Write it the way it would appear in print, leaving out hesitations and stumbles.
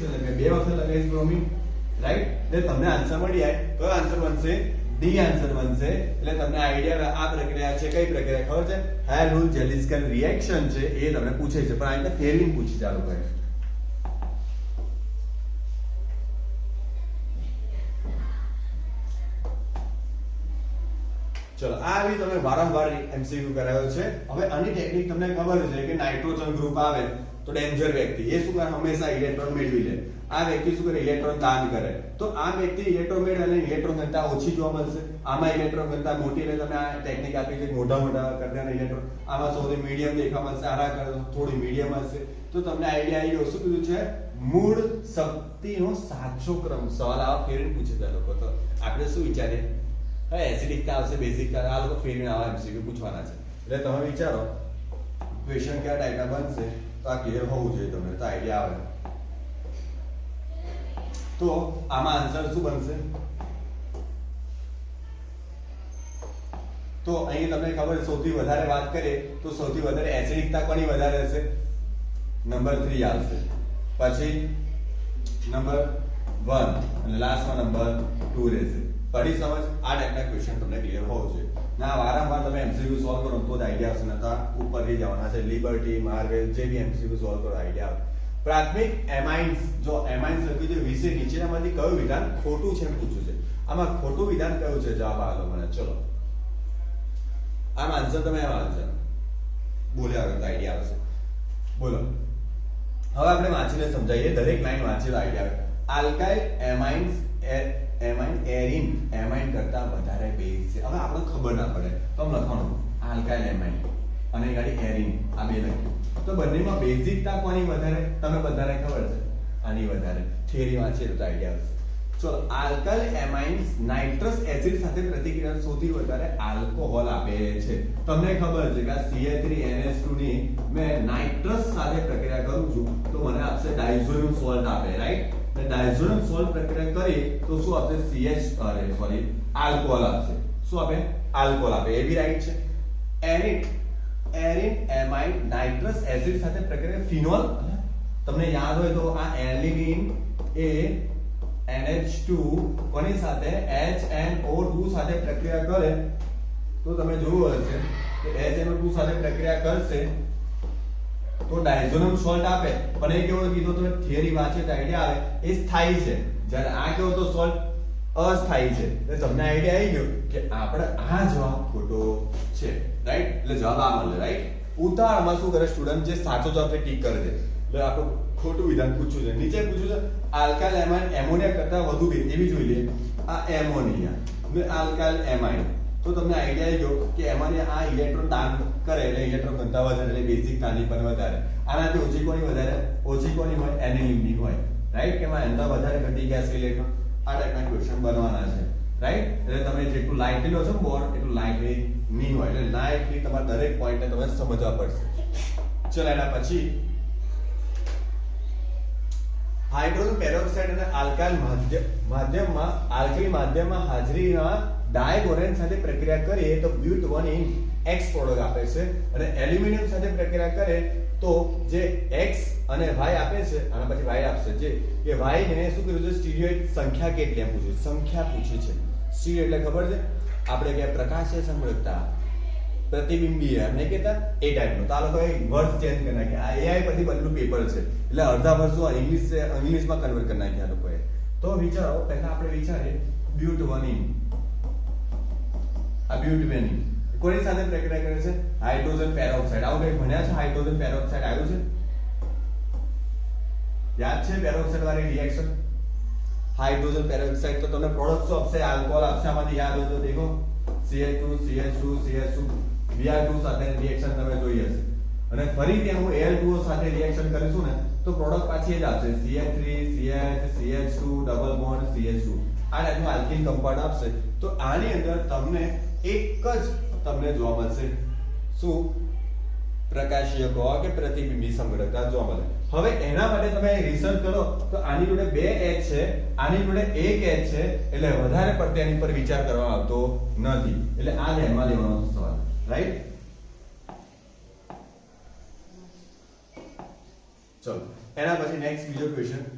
છે કે 2 વખત લગાવીશ બ્રોમિન, રાઈટ? એટલે તમને આન્સર મળી જાય. કયો આન્સર બનશે? ડી આન્સર બનશે. એટલે તમને આઈડિયા આ પ્રક્રિયા છે, કઈ પ્રક્રિયા ખબર છે? હેલોજેલિસ્કન રિએક્શન છે, એ તમને પૂછે છે, પણ આ રીતે ફેરવીને પૂછી ચાલુ કરે. ચલો, આ આવી તમે વારંવાર એમસીક્યુ કરાયો છે. હવે આની ટેકનિક તમને ખબર છે કે નાઇટ્રોજન ગ્રુપ આવે તો ડેન્જર વ્યક્તિ એ શું કરે? હંમેશા ઇલેક્ટ્રોન મેળવી લે. આ વ્યક્તિ શું કરે? ઇલેક્ટ્રોન દાન કરે. તો આ વ્યક્તિ ઇલેક્ટ્રોન મેળવે અને ઇલેક્ટ્રોન ઘનતા ઓછી જોવા મળશે. આમાં ઇલેક્ટ્રોન ઘનતા મોટી, એટલે તમે આ ટેકનિક આપી છે મોટા મોટા કરતા ઇલેક્ટ્રોન. આમાં સૌથી મીડિયમ દેખવા મળશે, આના કરતા થોડી મીડિયમ હશે. તો તમને આઈડિયા આવી ગયો. શું કીધું છે? મૂળ શક્તિનો સાચો ક્રમ. સવાલ આવા ફેરવીને પૂછે છે લોકો. તો આપણે શું વિચારીએ? હવે એસિડિકતા આવશે, બેઝિકતા, આ લોકો ફેરવીને આવા એમસીક્યુ પૂછવાના છે. એટલે તમે વિચારો ક્વેશ્ચન કયા ટાઈપના બનશે, તો આ ક્લિયર હોવું જોઈએ તમને, તો આઈડિયા આવે. તો આમાં આન્સર શું બનશે? તો અહીં તમને ખબર સૌથી વધારે વાત કરીએ તો સૌથી વધારે એસિડિકતા કોની વધારે હશે? નંબર 3 આવશે. પછી નંબર 1 અને લાસ્ટમાં નંબર 2 રહેશે. પડી સમજ? આ ટાઈપના ક્વેશ્ચન તમને ક્લિયર હોવું જોઈએ. ના વારંવાર તમે એમસીક્યુ સોલ્વ કરો તો જ આઈડિયા આવશે. નતા ઉપર લઈ જવાના છે. લિબર્ટી, માર્વેલ, જે બી એમસીક્યુ સોલ્વ કરો આઈડિયા આવે. પ્રાથમિક એમાઇન્સ, જો એમાઇન્સ લખ્યું છે વિશે નીચેનામાંથી કયું વિધાન ખોટું છે એમ પૂછ્યું છે. આમાં ખોટું વિધાન કયું છે? જવાબ આપો મને. ચલો, આમ આન્સર તમે આમ આન્સર બોલ્યા આગળ આઈડિયા આવશે. બોલો. હવે આપણે વાંચીને સમજાવીએ. દરેક લાઈન વાંચીને આઈડિયા આવે. Alkyl amines, amine arene amine કરતા વધારે બેઝ છે. હવે આપણે ખબર ના પડે તો આમ લખવાનું આલ્કાઇલ એમાઇન અને ગાડી એરિન, આ બે લખ્યું. તો બંનેમાં બેઝિકતા કોની વધારે? તમે બધાને ખબર છે આની વધારે. થિયરી વાંચીએ તો આઈડિયા આવશે. ચલો, આલ્કાઇલ એમાઇન્સ નાઇટ્રસ એસિડ સાથે પ્રતિક્રિયા સૌથી વધારે આલ્કોહોલ આપે છે. તમને ખબર છે કે આ CH3NH2 ની મેં નાઇટ્રસ સાથે પ્રક્રિયા કરું છું તો મને આપશે ડાયઝોનિયમ સોલ્ટ આપે, રાઈટ? અને ડાયઝોનિયમ સોલ્ટ પ્રક્રિયા કરીએ તો શું આપશે? આલ્કોહોલ આપશે. શું આપે? આલ્કોહોલ આપે. એ બી રાઈટ છે. એરિન એમાઇન નાઇટ્રસ એસિડ સાથે પ્રક્રિયા ફિનોલ. તમને યાદ હોય તો આ એલિનિન એ NH2 કોની સાથે? HNO2 સાથે પ્રક્રિયા કરે તો તમે જોયું હશે કે HNO2 સાથે પ્રક્રિયા કરશે તો ડાયઝોનિયમ સોલ્ટ આપે. પણ એ કેવો કીધો? તમે થિયરી વાંચે તો આઈડિયા આવે. એ સ્થાયી છે. જ્યારે આ કેવો તો સોલ્ટ અસ્થાયી છે. એટલે તમને આઈડિયા આવી ગયો કે આપણે આ જવાબ ખોટો છે, રાઈટ? એટલે જવાબ આ મળે, રાઈટ? ઉતાવળમાં શું કરે સ્ટુડન્ટ? જે સાચો જવાબ છે ટીક કરી દે. એટલે આપણું ખોટું વિધાન પૂછ્યું છે. નીચે પૂછ્યું છે આલ્કાઇલ એમાઇન એમોનિયા કરતા વધુ બેઝ. એવી જોઈ લે આ એમોનિયા ને આલ્કાઇલ એમાઇન. તો તમને આઈડિયા આવી ગયો કે એમોનિયા આ ઇલેક્ટ્રોન દાન કરે એટલે ઇલેક્ટ્રોન ઘનતા વધારે, એટલે બેઝિક તાની પણ વધારે. આનાથી ઓછી કોની વધારે? ઓછી કોની હોય? એનિલિનની હોય, રાઈટ? કે એમાં એના વધારે ઘટી ગયા છે ઇલેક્ટ્રોન. આ ટાઈપના ક્વેશ્ચન બનવાના છે, રાઈટ? એટલે તમે જેટલું લાઇટલી લો છો બોર્ડ એટલું લાઇટલી નહીં હોય. એટલે લાઇટલી તમારે દરેક પોઈન્ટને તમે સમજવા પડશે. ચલો, એના પછી હાઇડ્રોજન પેરોક્સાઇડ અને આલ્કાઇલ માધ્યમમાં આલ્કલી માધ્યમમાં હાજરીમાં ડાયબોરેન સાથે પ્રક્રિયા કરીએ તો બ્યુટ 1 X પ્રોડક્ટ આપે છે. અને એલ્યુમિનિયમ સાથે પ્રક્રિયા કરે તો જે X અને Y આપે છે, આના પછી Y આપશે. જે કે Y ને શું કર્યું છે? સ્ટીરિયોઇડ સંખ્યા કેટલી એમ પૂછ્યું. સંખ્યા પૂછી છે. સ્ટીરિયો એટલે ખબર છે આપણે કે પ્રકાશીય સંવૃત્તતા, પ્રતિબિંબીય એમ નહીં કહેતા એ ટાઈપનો. તો આ લોકો વર્ડ ચેન્જ કરી નાખ્યા. આ AI પછી બદલું પેપર છે એટલે અડધા વર્ષ ઇંગ્લિશમાં કન્વર્ટ કરી નાખ્યા લોકોએ. તો વિચારો, પહેલા આપણે વિચારીએ બ્યુટ 1 આ બ્યુટ 1 કોની સાથે પ્રક્રિયા કરે છે? Hydrogen peroxide. આવું કઈ ભણ્યા છે? હાઇડ્રોજન પેરોક્સાઇડ આવ્યું છે? યાદ છે પેરોક્સાઇડ વાળી રિએક્શન? હાઇડ્રોજન પેરોક્સાઇડ તો તમને પ્રોડક્ટ્સ આપશે, આલ્કોહોલ આપશે. આમાંથી યાદ હોય તો દેખો CH2 CH2 CH2 Br2 સાથે રિએક્શન તમે જોઈ હશે. અને ફરીથી હું Al2O સાથે રિએક્શન કરીશું ને તો પ્રોડક્ટ પાછી જ આપશે CH3 CH CH2 double bond CH2. આ ટાઈપનું આલ્કીન કમ્પાઉન્ડ આપશે. તો આની અંદર તમને એક જ તમને જોવા મળશે. શું? પ્રકાશીય કહો કે પ્રતિબિંબી સંગ્રહતા જોવા મળે. હવે એના માટે તમે રિસર્ચ કરો તો આની જોડે 2 H છે, આની જોડે 1 H છે, એટલે વધારે પડતે એની પર વિચાર કરવા આવતો નથી. એટલે આ ધ્યાનમાં લેવાનો સવાલ, રાઈટ? ચલો, એના પછી નેક્સ્ટ બીજો ક્વેશ્ચન